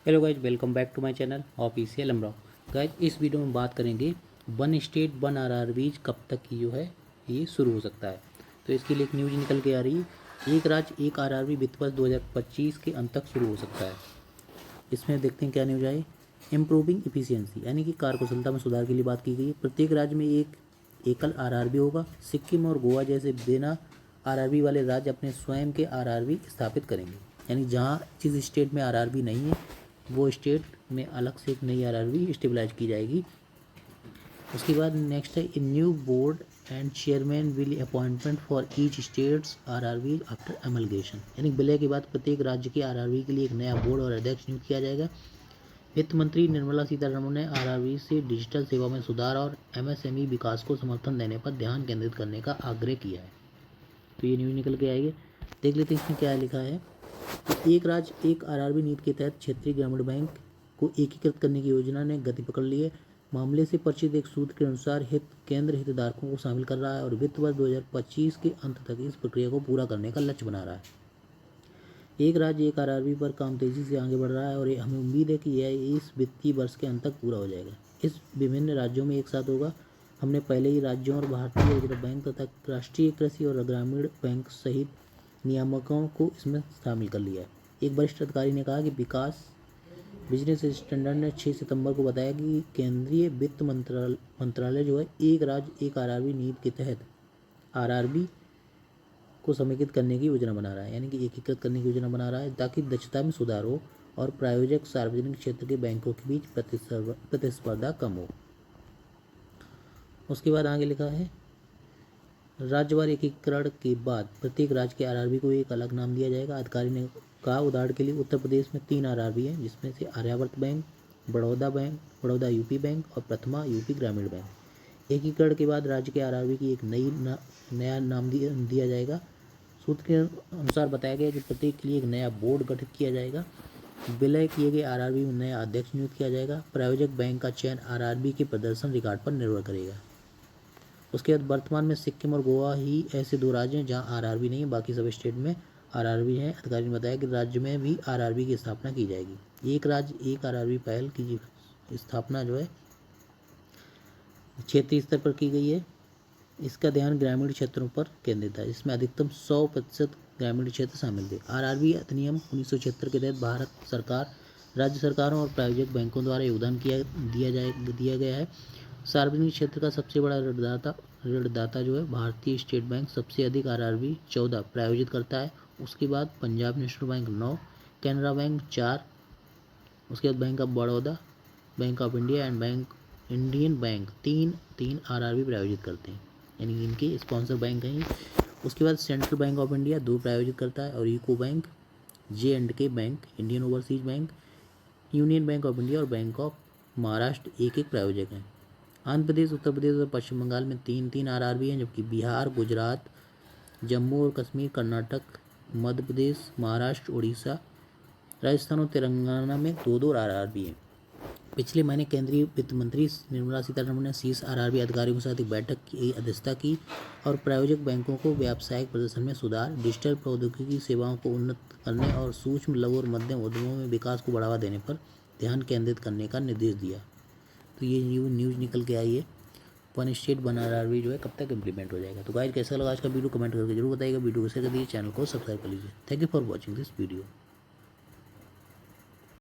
Hello guys, welcome back to my channel official अमराव। Guys, इस video में बात करेंगे वन स्टेट वन आरआरबीज कब तक की जो है ये शुरू हो सकता है। तो इसके लिए एक न्यूज निकल के आ रही है, एक राज्य एक आरआरबी वित्त वर्ष 2025 के अंत तक शुरू हो सकता है। इसमें देखते हैं क्या न्यूज आई। इम्प्रूविंग इफिशियंसी यानी कि कार्यकुशलता में सुधार के लिए बात की गई है। प्रत्येक राज्य में एक एकल आरआरबी होगा। सिक्किम और गोवा जैसे बिना आरआरबी वाले राज्य अपने स्वयं के आरआरबी स्थापित करेंगे। यानी जहाँ जिस स्टेट में आरआरबी नहीं है वो स्टेट में अलग से एक नई आरआरबी स्टेबलाइज की जाएगी। उसके बाद नेक्स्ट है, a new board and chairman will appointment for each states RRB after amalgamation. यानी विलय के बाद प्रत्येक राज्य के आरआरबी के लिए एक नया बोर्ड और अध्यक्ष नियुक्त किया जाएगा। वित्त मंत्री निर्मला सीतारमण ने आरआरबी से डिजिटल सेवा में सुधार और एमएसएमई विकास को समर्थन देने पर ध्यान केंद्रित करने का आग्रह किया है। तो ये न्यूज निकल के आएगी, देख लेते हैं इसमें क्या लिखा है। तो एक राज्य एक आरआरबी नीति के तहत क्षेत्रीय ग्रामीण बैंक को एकीकृत करने की योजना ने गति पकड़ ली है। मामले से परिचित एक सूत्र के अनुसार केंद्र हितधारकों को शामिल कर रहा है और वित्त वर्ष 2025 के अंत तक इस प्रक्रिया को पूरा करने का लक्ष्य बना रहा है। एक राज्य एक आरआरबी पर काम तेजी से आगे बढ़ रहा है और हमें उम्मीद है कि यह इस वित्तीय वर्ष के अंत तक पूरा हो जाएगा। इस विभिन्न राज्यों में एक साथ होगा। हमने पहले ही राज्यों और भारतीय रिजर्व बैंक तथा राष्ट्रीय कृषि और ग्रामीण बैंक सहित नियामकों को इसमें शामिल कर लिया है। एक वरिष्ठ अधिकारी ने कहा कि विकास बिजनेस स्टैंडर्ड ने 6 सितंबर को बताया कि केंद्रीय वित्त मंत्रालय जो है एक राज्य एक आरआरबी नीति के तहत आरआरबी को समेकित करने की योजना बना रहा है। यानी कि एकीकृत करने की योजना बना रहा है ताकि दक्षता में सुधार हो और प्रायोजक सार्वजनिक क्षेत्र के बैंकों के बीच प्रतिस्पर्धा कम हो। उसके बाद आगे लिखा है, राज्यवार एकीकरण के बाद प्रत्येक राज्य के आरआरबी को एक अलग नाम दिया जाएगा। अधिकारी ने कहा, उदाहरण के लिए उत्तर प्रदेश में 3 आरआरबी हैं, जिसमें से Aryavart bank, Baroda UP bank और प्रथमा यूपी ग्रामीण बैंक। एकीकरण के बाद राज्य के आरआरबी की एक नया नाम दिया जाएगा। सूत्र के अनुसार बताया गया कि प्रत्येक के लिए एक नया बोर्ड गठित किया जाएगा। विलय किए गए आरआरबी में नया अध्यक्ष नियुक्त किया जाएगा। प्रायोजक बैंक का चयन आरआरबी के प्रदर्शन रिकॉर्ड पर निर्भर करेगा। उसके बाद वर्तमान में सिक्किम और गोवा ही ऐसे 2 राज्य हैं जहां आरआरबी नहीं है, बाकी सब स्टेट में आरआरबी है। अधिकारी ने बताया कि राज्य में भी आरआरबी की स्थापना की जाएगी। एक राज्य एक आरआरबी पहल की स्थापना जो है क्षेत्रीय स्तर पर की गई है। इसका ध्यान ग्रामीण क्षेत्रों पर केंद्रित है। इसमें अधिकतम 100% ग्रामीण क्षेत्र शामिल थे। आरआरबी अधिनियम 1976 के तहत भारत सरकार, राज्य सरकारों और प्रायोजक बैंकों द्वारा योगदान दिया गया है। सार्वजनिक क्षेत्र का सबसे बड़ा ऋणदाता जो है भारतीय स्टेट बैंक सबसे अधिक आरआरबी 14 प्रायोजित करता है। उसके बाद Punjab national bank 9, Canara bank 4, उसके बाद bank of Baroda, bank of India and Indian bank तीन आरआरबी प्रायोजित करते हैं। यानी इनके स्पॉन्सर बैंक हैं। उसके बाद सेंट्रल बैंक ऑफ इंडिया 2 प्रायोजित करता है और UCO bank, J&K bank, Indian overseas bank, union bank of India और बैंक ऑफ महाराष्ट्र एक प्रायोजक हैं। आंध्र प्रदेश, उत्तर प्रदेश और पश्चिम बंगाल में 3 आरआरबी हैं, जबकि बिहार, गुजरात, जम्मू और कश्मीर, कर्नाटक, मध्य प्रदेश, महाराष्ट्र, उड़ीसा, राजस्थान और तेलंगाना में 2 आरआरबी हैं। पिछले महीने केंद्रीय वित्त मंत्री निर्मला सीतारमण ने शीर्ष आरआरबी अधिकारियों के साथ एक बैठक की अध्यक्षता की और प्रायोजक बैंकों को व्यावसायिक प्रदर्शन में सुधार, डिजिटल प्रौद्योगिकी सेवाओं को उन्नत करने और सूक्ष्म, लघु और मध्यम उद्यमों में विकास को बढ़ावा देने पर ध्यान केंद्रित करने का निर्देश दिया। तो ये न्यूज़ निकल के आई है। वन स्टेट वन आरआरबी जो है कब तक इम्प्लीमेंट हो जाएगा। तो गाइस, कैसा लगा आज का वीडियो कमेंट करके जरूर बताइएगा। वीडियो को शेयर कर दीजिए, चैनल को सब्सक्राइब कर लीजिए। Thank you for watching this video.